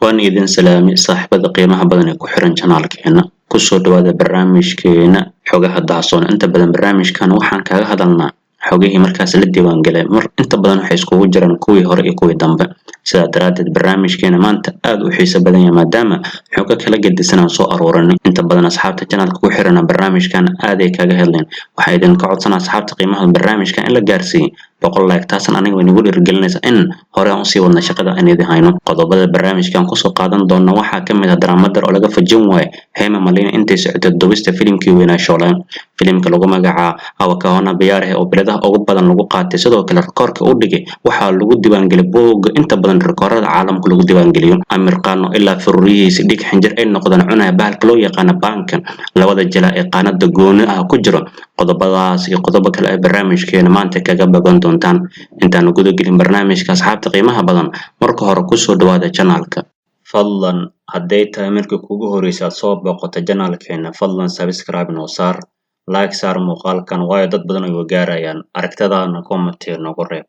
waan idin salaamay saaxiibada qiimaha badan ee ku xiran channelkeena kusoo dhawaada barnaamijkeena xogaha daasoon inta badan barnaamijkan waxaan kaga hadalnaa xogihii markaas la diiwaan galay inta badan waxay iskugu jiraan kuwii hore iyo kuwii dambe sidaa daraadeed barnaamijkeena maanta aad u xiiso badan yahay maadaama xogo kala gedisan aan soo arooranay inta badan asxaabta channelka ku xiran barnaamijkan aad ay kaga hadleen waxaa idin ka codsanaa asxaabta qiimaha barnaamijkan in la gaarsiiyo 100 like taasan aniga way nagu dhiirigelinaysaa in hore aan sii wadna shaqada aan idin hayno qodobada barnaamijkan kusoo qaadan doona waxaa kamid ah dramader oo laga fajin waayo Hema Malina intay socotay dubista filimkii weynaa Shoolay filimka lagu magacaabo Awakaona Biyaare oo biladaha ugu badan lagu qaatay sidoo kale rikoorka u dhigay waxaa lagu diiwaan galay boog inta badan rikoorada caalamka lagu diiwaan galiyo Amir Khan ilaa furriyihiisa dhig xinjir ay noqdaan cunaya bahalka loo yaqaan bankan labada jila ee qaanada gooni ah ku jiro qodobadaas iyo qodobo kale ee barnaamijkeena maanta kaga bagan doontaan intaan guda gelin barnaamijka asxaabta qiimaha badan marka hore ku soo dhawaada channelka fadlan hadday tahay markii kugu horeysa soo booqato channelkeena fadlan subscribe noo saar like saar muuqaalkan waayo dad badan ay gaarayaan aragtadaana comment noogu reeb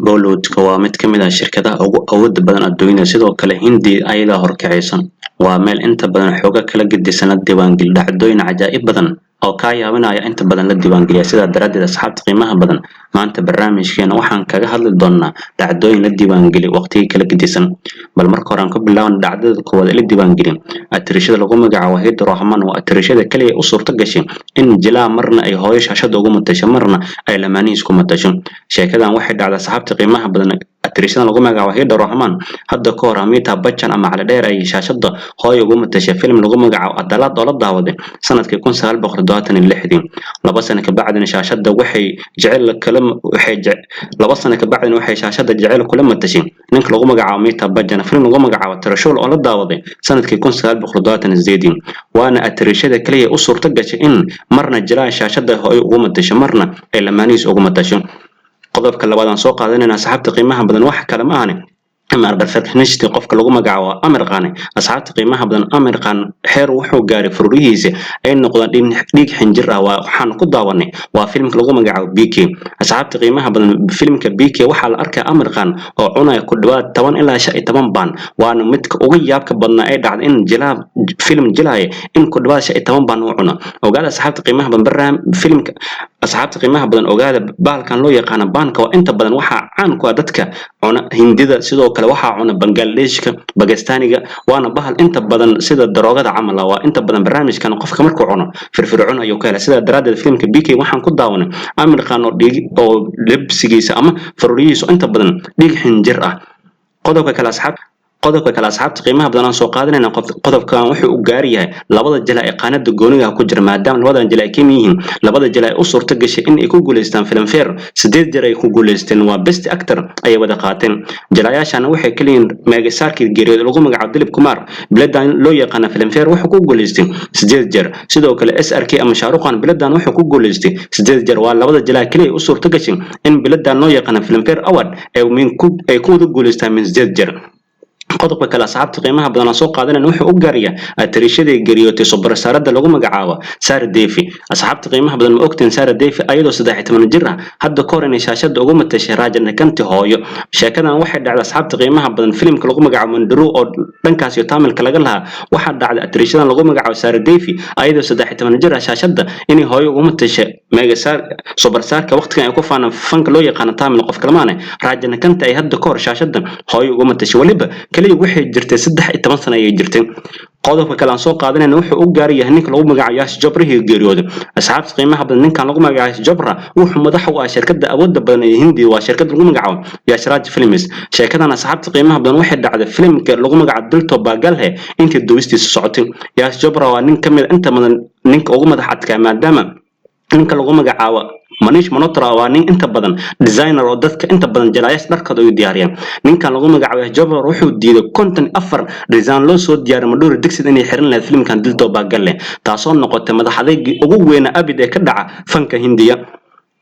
Bollywoodka waa mid ka mid ah shirkadaha ugu awoodda badan adduunka sidoo kale Hindi ayada horkacaysan waa meel inta badan xoga kala gedisan diiwaan gal dhacdooyin cajaa'ib badan oo ka yaabinaya inta badan la diiwaan galiya sida daraadeed asxaabta qiimaha badan maanta barnaamijkeena waxaan kaga hadli doonaa dhacdooyin la diiwaan gali waqtiga kala gedisan bal marka hore aan ku bilaabno dhacdada koowaad ee la diiwaan galin atirishada lagu magacaabo Wahid Rahman waa atirishada kaliya u suurta gashay in jilaa marna ay hooyo shaashada ugu matasho marna ay lamaaniis ku matasho sheekadan waxay dhacday asxaabta qiimaha badan atirishada lagu magacaabo Wahid Rahman hadda ka hor Amitabh Bachchan ama cali dheer ay shaashada hooyo ugu matashay film lagu magacaabo Adalad oo la daawaday sanadkii 1966 laba sano ka bacdina shaashada waxay jecel laba sano ka bacdina waxay shaashada jecel kula matashay ninka lagu magacaabo Amitabh Bachchan film lagu magacaabo Trishul oo la daawaday sanadkii 1968 waana atirishada kaliya u suurta gashay in marna jilaa shaashada hooyo ugu matasho marna ay lamaaniis ugu matasho qodobka labaad aan soo qaadanayna asxaabta qiimaha badan wax kale ma ahan Amar perfectionist qofka lagu magacaabo Amir Khan asxaabta qiimaha badan Amir Khan xeer wuxuu gaaray furriyihiisa ay noqdaan dhiig xinjir ah waxaan ku daawanay waa filimka lagu magacaabo BK asxaabta qiimaha badan filimka BK waxa la arkay Amir Khan oo cunaya ku dhawaad 10 ilaa 15 baan waana midka ugu yaabka badnaa ay dhacday in jilaa film jilaaye in ku dhawaad 15 baan uu cuno ogaada asxaabta qiimaha badan filimka asxaabta qiimaha badan ogaada bahalkan loo yaqaan banka waa inta badan waxa caan ku ah dadka cuna Hindida sidoo kale waxa cuna Bangladeshka Pakistaniga waana bahal inta badan sida daroogada camal waa inta badan barnaamijkan qofka markuu cuno firfircoon ayuu ka helaa sida daraadeed filmka BK waxaan ku daawanay Amir Khan oo lebsigiisa ama furriyihiisa inta badan dhiig xinjir ah qodobka kale asxaabta qiimaha badan aan soo qaadanayna qodobkan wuxuu u gaar yahay labada jila ee qaanada gooniga ku jira maadaama labada jila ay ka yihiin labada jila ay u suurta gashay in ay ku guuleystaan Filmfare 8 jeer ay ku guuleysteen waa best actor ay wada qaateen jilayaashana waxay kaliin meegasaarkii geeriyooda lagu magacaabo Dilip Kumar biladan loo yaqaan Filmfare wuxuu ku guuleystay 8 jeer sidoo kale SRK ama Shah Rukh Khan biladan wuxuu ku guuleystay 8 jeer waa labada jila kaliya u suurta gashay in biladan loo yaqaan Filmfare Award ay ku wada guuleystaan 8 jeer qodobka kale asxaabta qiimaha badan aan soo qaadanayna wuxuu u gaariyaa atirishada geeriyootay subarsaarada lagu magacaabo Sara Devi asxaabta qiimaha badan ma ogteen Sara Devi ayadoo 13 jir ah hadda ka hor inay shaashada ugu matashay Rajana Kanti hooyo sheekadan waxay dhacday asxaabta qiimaha badan filimka lagu magacaabo Mandru oo dhankaas iyo Tamilka laga lahaa waxa dhacday atirishada lagu magacaabo Sara Devi ayadoo 13 jir ah shaashada inay hooyo ugu matashay meegasaar subarsaarka waqtigan ay ku faanaan fanka loo yaqaan Tamil qof kalmaane Rajana Kanti ay hadda ka hor shaashada hooyo ugu matashay waliba kaliya waxay jirtay 13 sano ay jirtay qodobka kale aan soo qaadanayna wuxuu u gaar yahay ninka lagu magacaabo Yash Chopra geeriyooday asxaabta qiimaha badan ninkan lagu magacaabo Yash Chopra wuxuu madax u ah shirkadda awoodda badan ee Hindi waa shirkad lagu magacaabo Yash Raj Films sheekadan asxaabta qiimaha badan waxay dhacday filimka lagu magacaabo Dilto Bagalhe intii duwistiisa socotay Yash Chopra waa nin kamid inta badan ninka ugu madax adkaa maadaama ninka lagu magacaabo Manish Malhotra waa nin inta badan designer oo dadka inta badan jilaayash dharkooda u diyaariyaan ninkan lagu magacaabo Jabbar wuxuu diiday 54 design loo soo diyaariyay madhuur digsid inay xiran lahayd filimkan Dilto Bagalhe taasoo noqotay madaxadeegii ugu weyn abid ee ka dhaca fanka Hindiya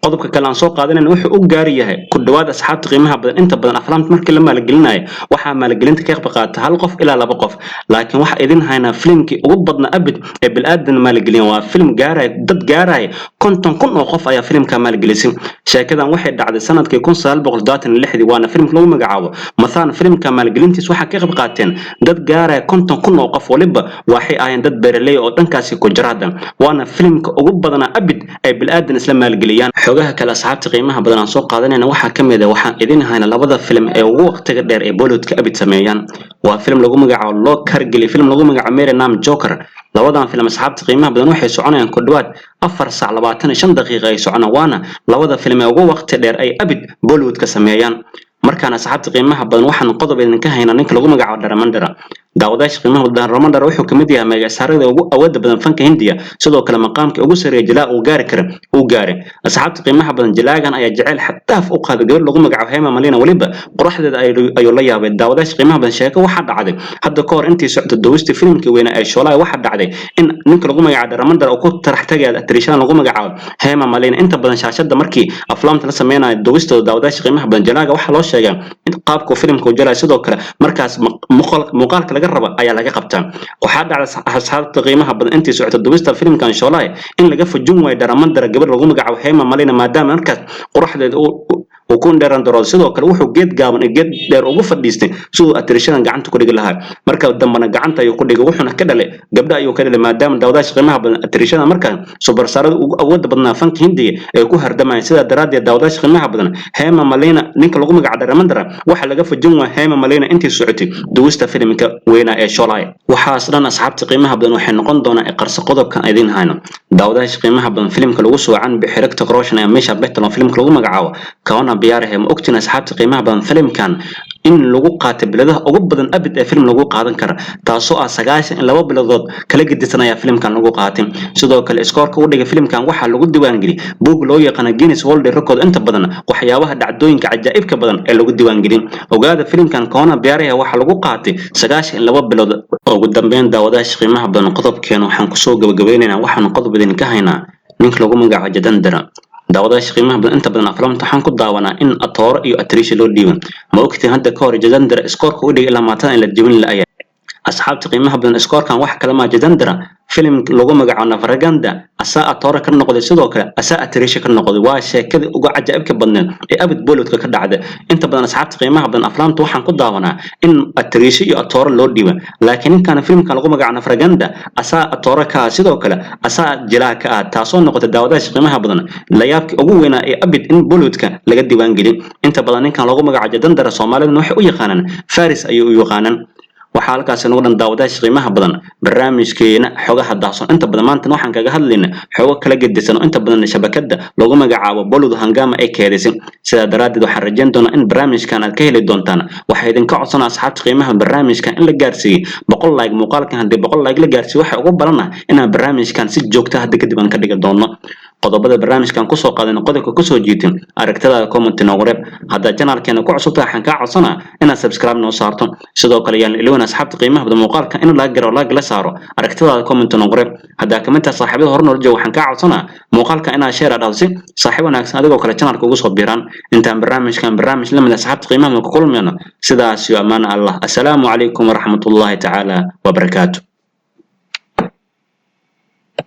qodobka kale aan soo qaadanayna wuxuu u gaar yahay ku dhawaad asxaabta qiimaha badan inta badan aflaamta markii la maalgelinayo waxaa maalgelinta ka qayb qaata hal qof ilaa laba qof laakiin waxa idin haynaa filimkii ugu badnaa abid ee bilaadan maalgelin waa film gaaraya dad gaaraya 50,000 oo qof ayaa filimka maalgelisay sheekadan waxay dhacday sanadkii 1926 waana film lagu magacaabo mathaan filimka maalgelintiis waxa ka qayb qaateen dad gaaraya 50,000 oo qof waliba waxay ahaayeen dad beeraley oo dhankaasi ku jiraadan waana filimka ugu badnaa abid ee bilaadan isla maalgeliyaan xogaha kale asxaabta qiimaha badan aan soo qaadanayna waxaa ka mid ah waxaan idin hayna labada film ee ugu waqtiga dheer ee Bollywoodka abid sameeyaan waa film lagu magacaabo loo kargeli film lagu magacaabo Mere Naam Joker labadan film asxaabta qiimaha badan waxay soconayaan ku dhawaad 4 saac 25 daqiiqo ay soconayaan waana labada film ee ugu waqti dheer ay abid Bollywoodka sameeyaan markaan asxaabta qiimaha badan waxaan qodob idin ka haynaa ninka lagu magacaabo Dharmendra daawadayaasha qiimaha badan Dharmendra wuxuu kamid yahay magacaarada ugu awoodda badan fanka Hindiya sidoo kale maqaamka ugu sareeya jilaa uu gaari karo uu gaaray asxaabta qiimaha badan jilaagan ayaa jecel xadaaf u qaaday gabar lagu magacaabo Hema Malini waliba quraxdeeda ayuu la yaabay daawadayaasha qiimaha badan sheeko waxa dhacday hadda ka hor intii socdo dawista filimkii weyn ee Sholay waxa dhacday in ninka lagu magacaabo Dharmendra uu ku tarax tagay atriishada lagu magacaabo Hema Malini inta badan shaashada markii aflaamta la sameeyay dawista daawadayaasha qiimaha badan jilaaga waxa loo sheegay in qaabka filimku u jalay sidoo kale markaas muuqaalka laga rabo ayaa laga qabtaa waxa dhacday asxaabta qiimaha badan intii socdo dawista filimkan Sholay in laga fujin way Dharmendra gabar lagu magacaabo Hema Malini maadaama markaas quraxdeeda uu ku dheeran daro sidoo kale wuxuu geed gaaban geed dheer ugu fadhiistay sidoo atriishadan gacanta ku dhigi lahaa marka dambana gacanta ayuu ku dhigay wuxuuna ka dhalay gabdha ayuu ka dhalay maadaama daawadayaasha qiimaha badan atriishada markaan super saarada ugu awoodda badnaa fanka Hindiya ee ku hardamayay sida daraadeed daawadayaasha qiimaha badan Hema Malini ninka lagu magacaabo Dharmendra waxa laga fujin waa Hema Malini intii socotay dawista filimka weyn ee Sholay waxaas dhan asxaabta qiimaha badan waxay noqon doonaa qarso qodobkan idin hayno daawadayaasha qiimaha badan filimka lagu soo can bixiragta Roshan ee meesha beetan filimka lagu magacaabo kawana biyaarahay ma ogtiin asxaabta qiimaha badan filimkan in lagu qaatay biladaha ugu badan abid ee film lagu qaadan kara taasoo ah 92 biladood kala gedisanaya filimkan lagu qaatay sidoo kale scoorka u dhigay filimkan waxa lagu diiwaan geliyay buug loo yaqaan Guinness World Record inta badan waxyaabaha dhacdooyinka cajaa'ibka badan ee lagu diiwaan geliyay ogaada filimkan kawana biyaarahay waxa lagu qaatay 92 bilood ugu dambeyn daawadayaasha qiimaha badan qodobkeena waxaan ku soo gabagabeynaynaa waxaan qodob idin ka haynaa ninka lagu magacaabo Jadandra daawadayaasha qiimaha badan inta badan aflaamta waxaan ku daawanaa in atooro iyo atriisha loo dhiibo ma ogtiin hadda ka hor Jadandra scoorka u dhigay ilaa maatan in la jibin la ayaa asxaabta qiimaha badan scoorkan wax kala ma Jadandra film lagu magacaabo Navaraganda asaa atooro ka noqday sidoo kale asaa atriisha ka noqday waa sheekada ugu cajaa'ibka badneed ee abid Bollywoodka ka dhacday inta badan asxaabta qiimaha badan aflaamta waxaan ku daawanaa in atriisha iyo atooro loo dhiibo laakiin inkan filmkan lagu magacaabo Navaraganda asaa atooro ka sidoo kale asaa jilaa ka taasoo noqotay daawadayaasha qiimaha badan la yaabkii ugu weynaa ee abid in Bollywoodka laga diiwaan gelin inta badan ninkan lagu magacaabo Jadandra Soomaalida waxay u yaqaanaan Faris ayuu u yaqaanaan waxa halkaas nagu dhan daawadayaasha qiimaha badan barnaamijkeena xogaha daahson inta badan maanta waxaan kaga hadlaynaa xogo kala gedisan inta badan shabakada lagu magacaabo Bollywood Hangama ay keedisay sida daraadeed waxaan rajayn doonaa in barnaamijkan aad ka heli doontaan waxa idin ka codsanaa asxaabta qiimaha barnaamijkan in la gaarsiiyo 100 like muuqaalkan hadii 100 like la gaarsiiyo waxa ugu balanaa inaan barnaamijkan si joogto ah kadib aan ka dhigi doono qodobada barnaamijkan ku soo qaadana qodobka ku soo jiitin aragtida comment noogu reeb hadda channelkeena ku cusubtahay waxaan ka codsanaa inaad subscribe noo saarto sidoo kale yaan ilowna asxaabta qiimaha badan muuqaalka in la garo la saaro aragtida comment noogu reeb hadda comment saaxiibada hor nool jooga waxaan ka codsanaa muuqaalka inaad share aad si saaxiib wanaagsan adigoo kale channelka ugu soo biiraan intaan barnaamij la mid asxaabta qiimaha ku kulmayno sidaas iyo amaan Allah assalaamu calaykum wa rahmatullahi ta'ala wa barakaatuh